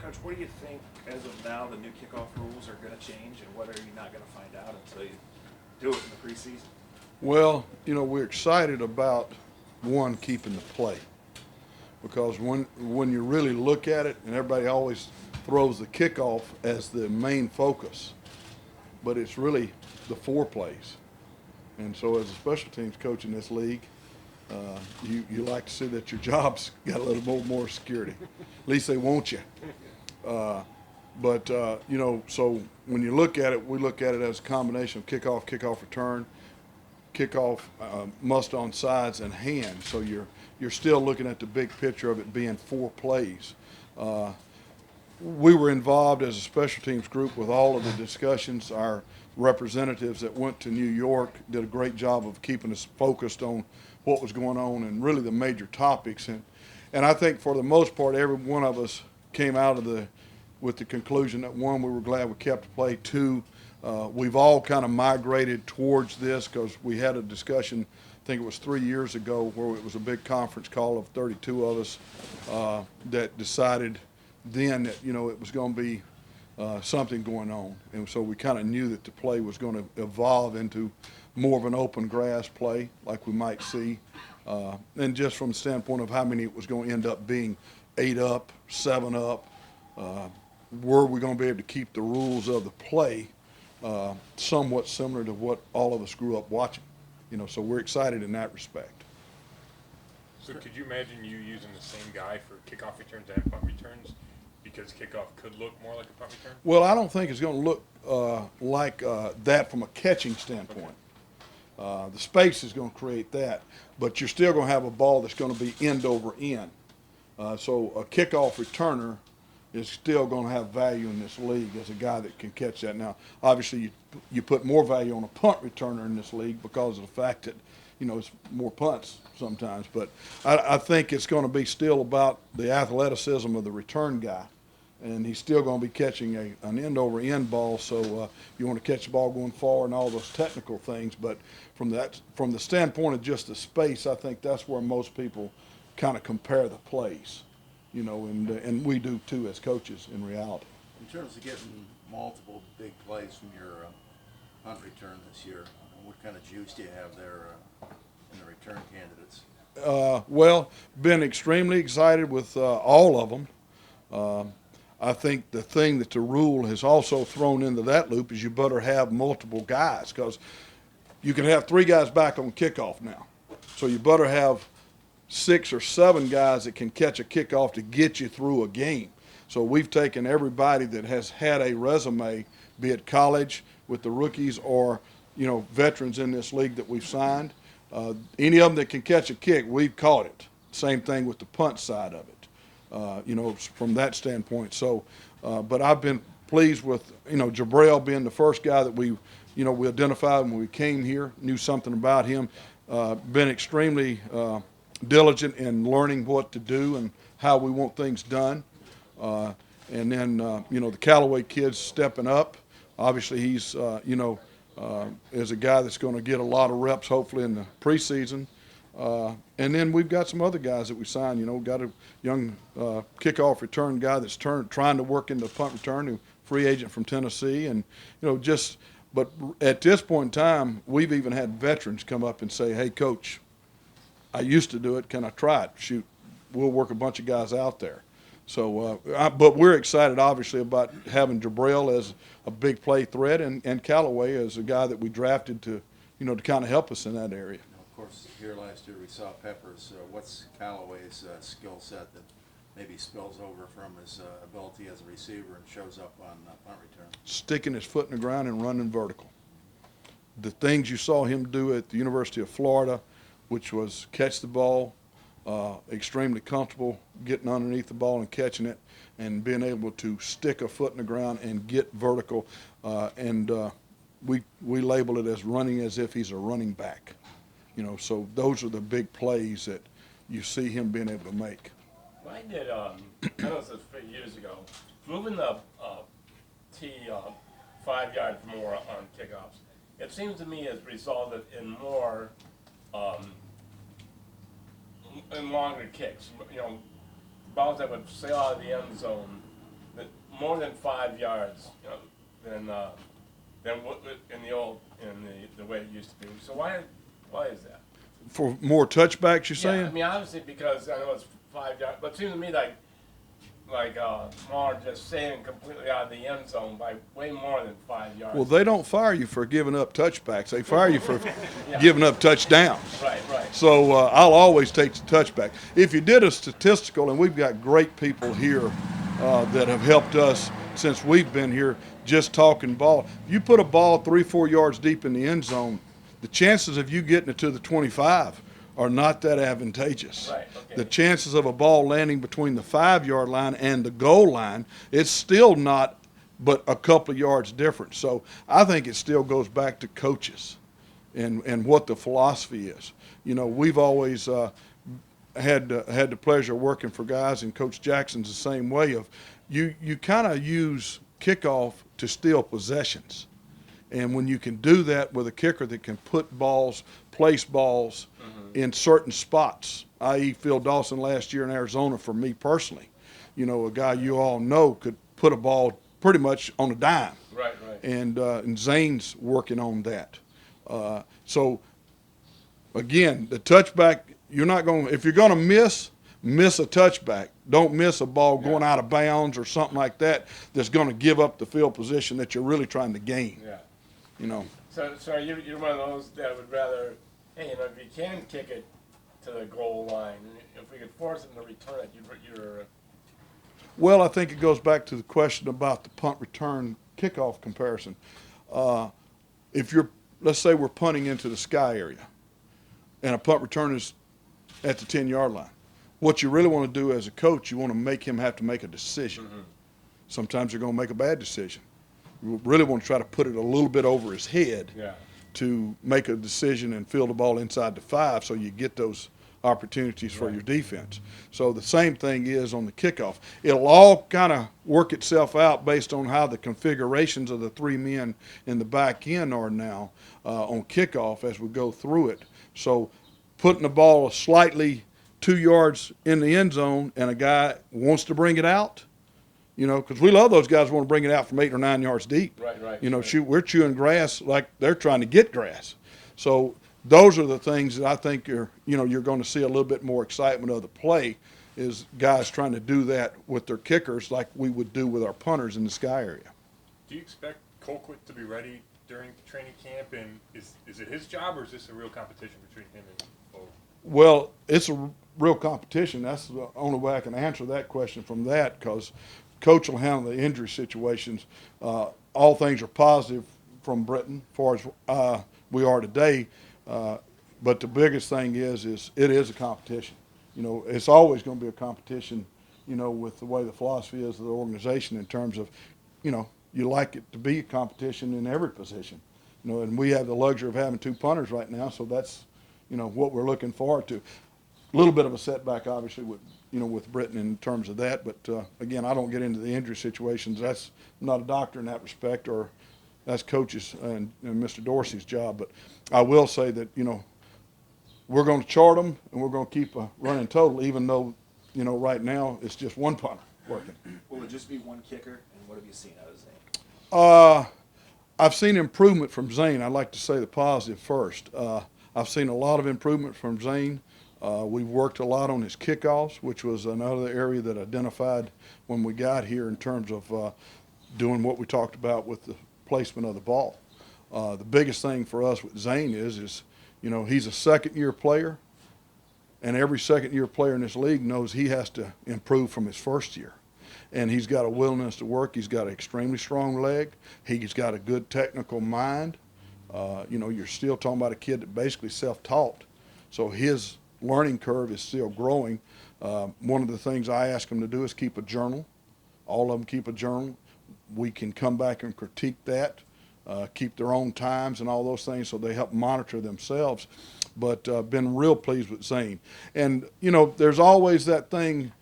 Coach, what do you think, as of now, the new kickoff rules are going to change, and what are you not going to find out until you do it in the preseason? Well, we're excited about one, keeping the play, because when you really look at it, and everybody always throws the kickoff as the main focus, but it's really the four plays. And so, as a special teams coach in this league, you like to see that your job's got a little more security. At least they want you. So when you look at it, we look at it as a combination of kickoff, kickoff return, kickoff, must on sides, and hand. So you're still looking at the big picture of it being four plays. We were involved as a special teams group with all of the discussions. Our representatives that went to New York did a great job of keeping us focused on what was going on and really the major topics. And I think for the most part, every one of us came out of with the conclusion that, one, we were glad we kept the play. Two, we've all kind of migrated towards this, because we had a discussion, I think it was 3 years ago, where it was a big conference call of 32 of us that decided then that it was going to be something going on, and so we kind of knew that the play was going to evolve into more of an open grass play like we might see, and just from the standpoint of how many it was going to end up being, 8 up, 7 up, were we going to be able to keep the rules of the play somewhat similar to what all of us grew up watching, so we're excited in that respect. So could you imagine you using the same guy for kickoff returns and punt returns, because kickoff could look more like a punt return? Well, I don't think it's going to look like that from a catching standpoint. The space is going to create that, but you're still going to have a ball that's going to be end over end. So a kickoff returner is still going to have value in this league as a guy that can catch that. Now, obviously, you put more value on a punt returner in this league because of the fact that, it's more punts sometimes. But I think it's going to be still about the athleticism of the return guy. And he's still going to be catching an end-over-end ball, so you want to catch the ball going forward and all those technical things. But from the standpoint of just the space, I think that's where most people kind of compare the plays, and we do too as coaches in reality. In terms of getting multiple big plays from your punt return this year, what kind of juice do you have there in the return candidates? Well, been extremely excited with all of them. I think the thing that the rule has also thrown into that loop is you better have multiple guys, because you can have 3 guys back on kickoff now. So you better have 6 or 7 guys that can catch a kickoff to get you through a game. So we've taken everybody that has had a resume, be it college with the rookies or veterans in this league that we've signed. Any of them that can catch a kick, we've caught it. Same thing with the punt side of it. From that standpoint. So, but I've been pleased with, Jabrill being the first guy that we identified when we came here, knew something about him, been extremely diligent in learning what to do and how we want things done. And then, the Callaway kid's stepping up. Obviously, he's, is a guy that's going to get a lot of reps, hopefully, in the preseason. And then we've got some other guys that we signed. Got a young kickoff return guy that's trying to work into punt return, a free agent from Tennessee, and But at this point in time, we've even had veterans come up and say, "Hey, coach, I used to do it. Can I try it?" Shoot, we'll work a bunch of guys out there. So, but we're excited, obviously, about having Jabrill as a big play threat, and Callaway as a guy that we drafted to kind of help us in that area. Of course, here last year we saw Peppers. What's Callaway's skill set that maybe spills over from his ability as a receiver and shows up on punt return? Sticking his foot in the ground and running vertical. The things you saw him do at the University of Florida, which was catch the ball, extremely comfortable getting underneath the ball and catching it, and being able to stick a foot in the ground and get vertical, we label it as running as if he's a running back. So those are the big plays that you see him being able to make. Mine did, I know this was a few years ago, moving the tee 5 yards more on kickoffs. It seems to me has resulted in more, in longer kicks. Balls that would sail out of the end zone more than 5 yards, you know, than what in the way it used to be. So why is that? For more touchbacks, you're saying? Yeah, I mean, obviously because I know it's 5 yards, but it seems to me like more just saving completely out of the end zone by way more than 5 yards. Well, they don't fire you for giving up touchbacks. They fire you for giving up touchdowns. Right. So I'll always take the touchback. If you did a statistical, and we've got great people here that have helped us since we've been here just talking ball. If you put a ball 3-4 yards deep in the end zone, the chances of you getting it to the 25 are not that advantageous. Right, okay. The chances of a ball landing between the 5-yard line and the goal line, it's still not but a couple of yards different. So I think it still goes back to coaches and what the philosophy is. You know, we've always had the pleasure of working for guys, and Coach Jackson's the same way of you kind of use kickoff to steal possessions. And when you can do that with a kicker that can put balls, place balls in certain spots, i.e. Phil Dawson last year in Arizona for me personally, you know, a guy you all know could put a ball pretty much on a dime. Right. And Zane's working on that. So, again, the touchback, you're not going to – if you're going to miss a touchback. Don't miss a ball going out of bounds or something like that that's going to give up the field position that you're really trying to gain. Yeah. You know. So you're one of those that would rather, hey, you know, if you can kick it to the goal line, if we could force them to return it, you're Well, I think it goes back to the question about the punt return kickoff comparison. If you're, let's say we're punting into the sky area, and a punt return is at the 10-yard line. What you really want to do as a coach, you want to make him have to make a decision. Sometimes you're going to make a bad decision. You really want to try to put it a little bit over his head to make a decision and field the ball inside the 5 so you get those opportunities for your defense. So the same thing is on the kickoff. It'll all kind of work itself out based on how the configurations of the 3 men in the back end are now on kickoff as we go through it. So putting the ball slightly 2 yards in the end zone and a guy wants to bring it out, you know, because we love those guys who want to bring it out from 8 or 9 yards deep. Right. You know, we're chewing grass like they're trying to get grass. So those are the things that I think you're going to see a little bit more excitement of the play is guys trying to do that with their kickers like we would do with our punters in the sky area. Do you expect Colquitt to be ready during training camp, and is it his job, or is this a real competition between him and Bo? Well, it's a real competition. That's the only way I can answer that question from that, because Coach will handle the injury situations. All things are positive from Britain as far as we are today. But the biggest thing is it is a competition. You know, it's always going to be a competition, you know, with the way the philosophy is of the organization in terms of, you know, you like it to be a competition in every position. You know, and we have the luxury of having 2 punters right now, so that's, you know, what we're looking forward to. A little bit of a setback, obviously, with Britain in terms of that. But, again, I don't get into the injury situations. I'm not a doctor in that respect, or that's coach's and Mr. Dorsey's job. But I will say that, you know, we're going to chart them, and we're going to keep a running total, even though, you know, right now it's just one punter working. Will it just be one kicker, and what have you seen out of Zane? I've seen improvement from Zane. I'd like to say the positive first. I've seen a lot of improvement from Zane. We've worked a lot on his kickoffs, which was another area that identified when we got here in terms of doing what we talked about with the placement of the ball. The biggest thing for us with Zane is you know, he's a second-year player, and every second-year player in this league knows he has to improve from his first year. And he's got a willingness to work. He's got an extremely strong leg. He's got a good technical mind. You know, you're still talking about a kid that basically self-taught. So his learning curve is still growing. One of the things I ask them to do is keep a journal. All of them keep a journal. We can come back and critique that, keep their own times and all those things, so they help monitor themselves. But been real pleased with Zane. And, you know, there's always that thing,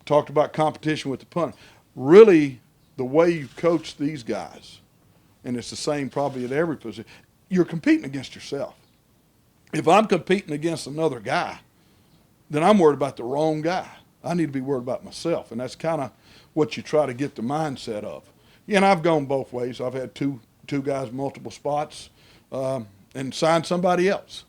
talked about competition with the punter. Really, the way you coach these guys, and it's the same probably at every position, you're competing against yourself. If I'm competing against another guy, then I'm worried about the wrong guy. I need to be worried about myself. And that's kind of what you try to get the mindset of. Yeah, and I've gone both ways. I've had two guys multiple spots, and signed somebody else.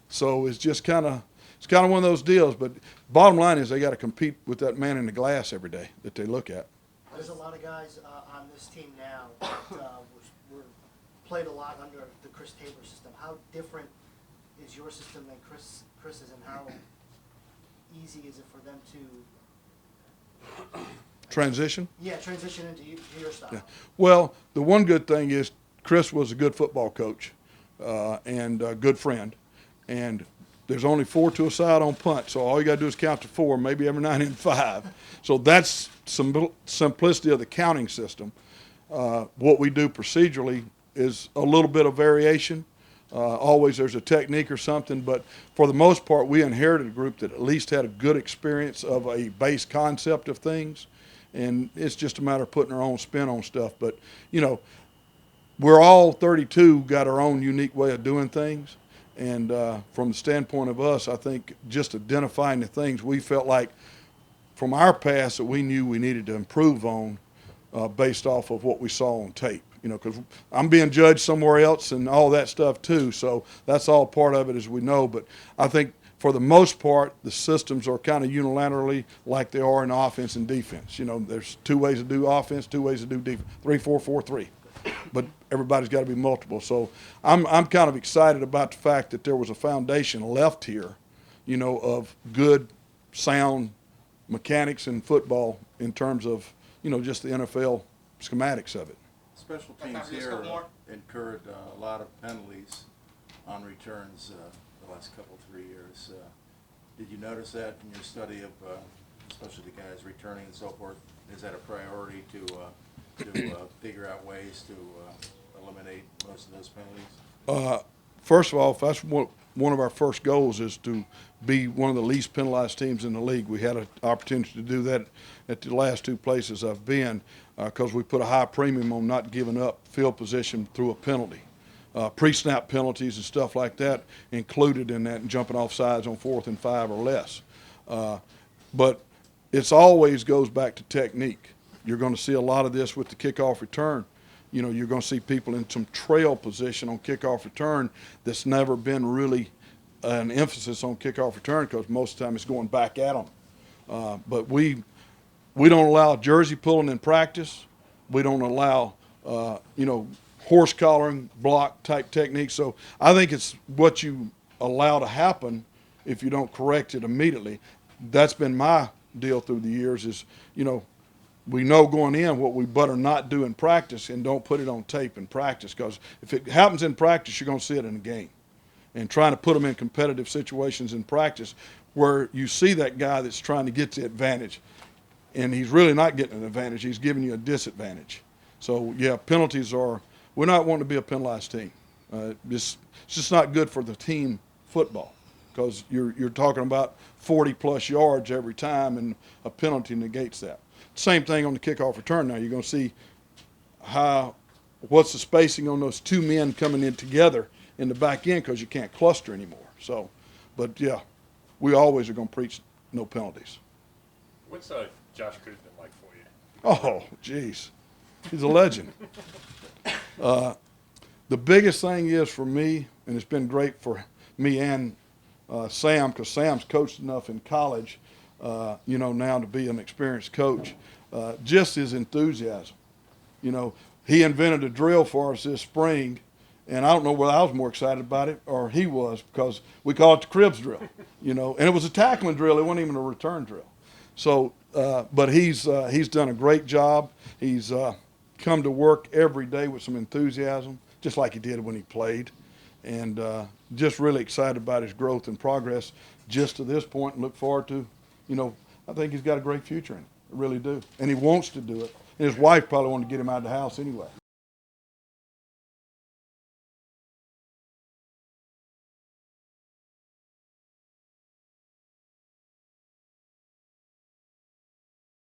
So it's just kind of one of those deals. But bottom line is they got to compete with that man in the glass every day that they look at. There's a lot of guys on this team now that were played a lot under the Chris Tabor system. How different is your system than Chris's, and how easy is it for them to Transition? transition into your style? Yeah. Well, the one good thing is Chris was a good football coach and a good friend. And there's only 4 to a side on punt, so all you got to do is count to 4, maybe every 9 and 5. So that's some simplicity of the counting system. What we do procedurally is a little bit of variation. Always there's a technique or something, but for the most part, we inherited a group that at least had a good experience of a base concept of things, and it's just a matter of putting our own spin on stuff. But, we're all 32 got our own unique way of doing things. And from the standpoint of us, I think just identifying the things we felt like from our past that we knew we needed to improve on based off of what we saw on tape. Because I'm being judged somewhere else and all that stuff too. So that's all part of it, as we know. But I think for the most part, the systems are kind of unilaterally like they are in offense and defense. There's 2 ways to do offense, 2 ways to do defense, 3-4-4-3. But everybody's got to be multiple. So I'm kind of excited about the fact that there was a foundation left here, of good, sound mechanics in football in terms of, just the NFL schematics of it. Special teams here incurred a lot of penalties on returns the last couple, 3 years. Did you notice that in your study of, especially the guys returning and so forth? Is that a priority to figure out ways to eliminate most of those penalties? First of all, that's one of our first goals is to be one of the least penalized teams in the league. We had an opportunity to do that at the last 2 places I've been because we put a high premium on not giving up field position through a penalty. Pre-snap penalties and stuff like that included in that, and jumping off sides on 4th and 5 or less. But it always goes back to technique. You're going to see a lot of this with the kickoff return. You're going to see people in some trail position on kickoff return that's never been really an emphasis on kickoff return because most of the time it's going back at them. But we don't allow jersey pulling in practice. We don't allow, horse collaring, block type techniques. So I think it's what you allow to happen if you don't correct it immediately. That's been my deal through the years is, we know going in what we better not do in practice, and don't put it on tape in practice, because if it happens in practice, you're going to see it in the game. And trying to put them in competitive situations in practice where you see that guy that's trying to get the advantage, and he's really not getting an advantage, he's giving you a disadvantage. So, yeah, penalties we're not wanting to be a penalized team. It's just not good for the team football, because you're talking about 40-plus yards every time, and a penalty negates that. Same thing on the kickoff return now. You're going to see what's the spacing on those 2 men coming in together in the back end, because you can't cluster anymore. So, but, yeah, we always are going to preach no penalties. What's Josh Crittenden like for you? Oh, geez. He's a legend. The biggest thing is for me, and it's been great for me and Sam, because Sam's coached enough in college, now to be an experienced coach, just his enthusiasm. He invented a drill for us this spring, and I don't know whether I was more excited about it or he was, because we call it the Cribs drill, and it was a tackling drill. It wasn't even a return drill. So, but he's done a great job. He's come to work every day with some enthusiasm, just like he did when he played, and just really excited about his growth and progress just to this point, and look forward to, I think he's got a great future in it. I really do. And he wants to do it. And his wife probably wanted to get him out of the house anyway.